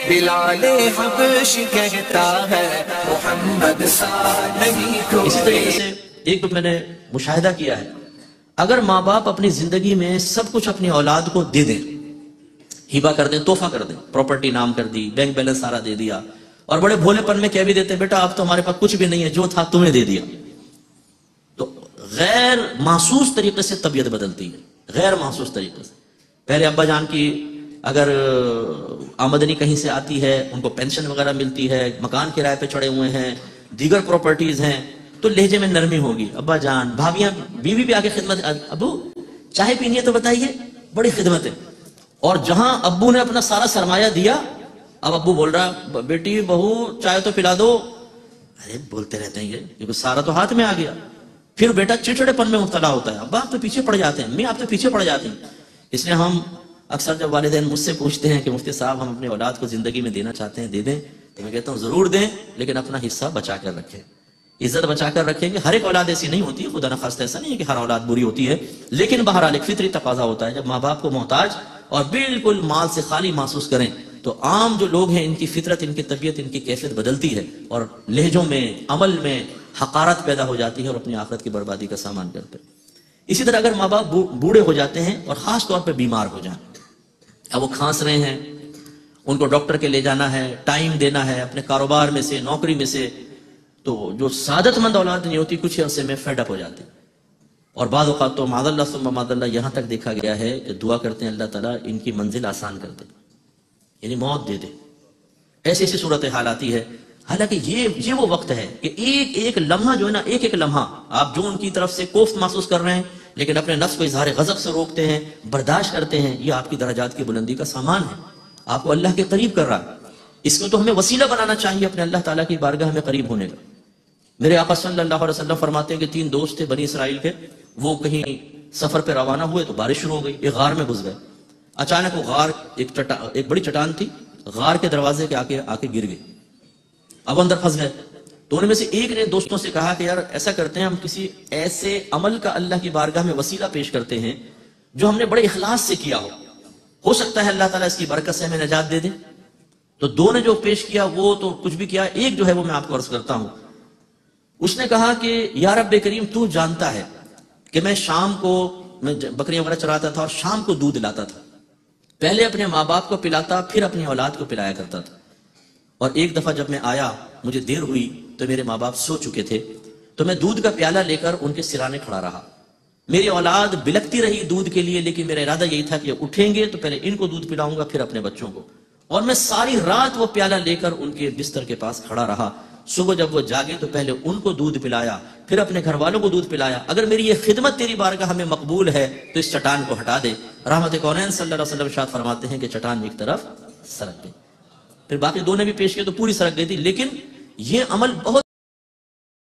بلال حبشی کہتا ہے محمد سا نہیں کوئی. اسی طریقے سے ایک تو میں نے مشاہدہ کیا ہے، اگر ماں باپ اپنی زندگی میں سب کچھ اپنی اولاد کو دے دیں، ہبہ کر دیں، تحفہ کر دیں، پراپرٹی نام کر دی، بینک بیلنس سارا دے دیا، اور بڑے بھولے پن میں کہہ بھی دیتے ہیں بیٹا اب تو ہمارے پاس کچھ بھی نہیں ہے، جو تھا تمہیں دے دیا، تو غیر محسوس طریقے سے طبیعت بدلتی ہے، غیر محسوس طریقے سے. پہلے ابا جان کی اگر آمدنی کہیں سے آتی ہے، ان کو پینشن وغیرہ ملتی ہے، مکان کرائے پہ چڑھے ہوئے ہیں، دیگر پراپرٹیز ہیں، تو لہجے میں نرمی ہوگی. ابا جان، بھابیاں، بیوی بھی آگے خدمت، ابو چائے پینی ہے تو بتائیے، بڑی خدمت ہے. اور جہاں ابو نے اپنا سارا سرمایہ دیا، اب ابو بول رہا بیٹی بہو چائے تو پلا دو. ارے بولتے رہتے ہیں یہ کیونکہ سارا تو ہاتھ میں آ گیا. پھر بیٹا چڑچڑے پن میں مبتلا ہوتا ہے، ابا آپ تو پیچھے پڑ جاتے ہیں، آپ تو پیچھے پڑ جاتے ہیں. اس لیے ہم اکثر جب والدین مجھ سے پوچھتے ہیں کہ مفتی صاحب ہم اپنی اولاد کو زندگی میں دینا چاہتے ہیں، دے دیں، تو میں کہتا ہوں ضرور دیں، لیکن اپنا حصہ بچا کر رکھیں، عزت بچا کر رکھیں گے. ہر ایک اولاد ایسی نہیں ہوتی ہے، خدا نخواستہ ایسا نہیں ہے کہ ہر اولاد بری ہوتی ہے، لیکن بہرحال ایک فطری تقاضا ہوتا ہے جب ماں باپ کو محتاج اور بالکل مال سے خالی محسوس کریں تو عام جو لوگ ہیں ان کی فطرت، ان کی طبیعت، ان کی کیفیت بدلتی ہے اور لہجوں میں، عمل میں حقارت پیدا ہو جاتی ہے اور اپنی آخرت کی بربادی کا سامان کرتے ہیں. اسی طرح اگر ماں باپ بوڑھے ہو جاتے ہیں اور خاص طور پہ بیمار ہو جائیں، اب وہ کھانس رہے ہیں، ان کو ڈاکٹر کے لے جانا ہے، ٹائم دینا ہے اپنے کاروبار میں سے، نوکری میں سے، تو جو سعادت مند اولاد نہیں ہوتی کچھ عرصے میں فیڈ اپ ہو جاتی. اور بعض اوقات تو معاذ اللہ ثم معاذ اللہ یہاں تک دیکھا گیا ہے کہ دعا کرتے ہیں اللہ تعالیٰ ان کی منزل آسان کر دے، یعنی موت دے دے. ایسی ایسی صورتحال آتی ہے. حالانکہ یہ وہ وقت ہے کہ ایک ایک لمحہ جو ہے نا، ایک ایک لمحہ آپ جو ان کی طرف سے کوفت محسوس کر رہے ہیں لیکن اپنے نفس کو اظہار غضب سے روکتے ہیں، برداشت کرتے ہیں، یہ آپ کی درجات کی بلندی کا سامان ہے، آپ کو اللہ کے قریب کر رہا ہے. اس کو تو ہمیں وسیلہ بنانا چاہیے اپنے اللہ تعالیٰ کی بارگاہ میں قریب ہونے کا. میرے آقا صلی اللہ علیہ وسلم فرماتے ہیں کہ 3 دوست تھے بنی اسرائیل کے، وہ کہیں سفر پہ روانہ ہوئے تو بارش شروع ہو گئی، ایک غار میں گھس گئے. اچانک وہ غار ایک بڑی چٹان تھی، غار کے دروازے کے آ کے گر گئی. اب اندر پھنس گئے. تو ان میں سے ایک نے دوستوں سے کہا کہ یار ایسا کرتے ہیں، ہم کسی ایسے عمل کا اللہ کی بارگاہ میں وسیلہ پیش کرتے ہیں جو ہم نے بڑے اخلاص سے کیا ہو سکتا ہے اللہ تعالیٰ اس کی برکت سے ہمیں نجات دے دے. تو 2 نے جو پیش کیا وہ تو کچھ بھی کیا، ایک جو ہے وہ میں آپ کو عرض کرتا ہوں. اس نے کہا کہ یا رب کریم تو جانتا ہے کہ میں شام کو بکریاں وغیرہ چراتا تھا اور شام کو دودھ لاتا تھا، پہلے اپنے ماں باپ کو پلاتا پھر اپنی اولاد کو پلایا کرتا تھا. اور ایک دفعہ جب میں آیا مجھے دیر ہوئی تو میرے ماں باپ سو چکے تھے، تو میں دودھ کا پیالہ لے کر ان کے سرانے کھڑا رہا. میری اولاد بلکتی رہی دودھ کے لیے، لیکن میرا ارادہ یہی تھا کہ اٹھیں گے تو پہلے ان کو دودھ پلاؤں گا پھر اپنے بچوں کو. اور میں ساری رات وہ پیالہ لے کر ان کے بستر کے پاس کھڑا رہا. صبح جب وہ جاگے تو پہلے ان کو دودھ پلایا پھر اپنے گھر والوں کو دودھ پلایا. اگر میری یہ خدمت تیری بارگاہ میں مقبول ہے تو اس چٹان کو ہٹا دے. رحمت کونین صلی اللہ علیہ وسلم ارشاد فرماتے ہیں کہ چٹان ایک طرف سرک گئی. پھر باقی 2 نے بھی پیش کیا تو پوری سرک گئی تھی، لیکن یہ عمل بہت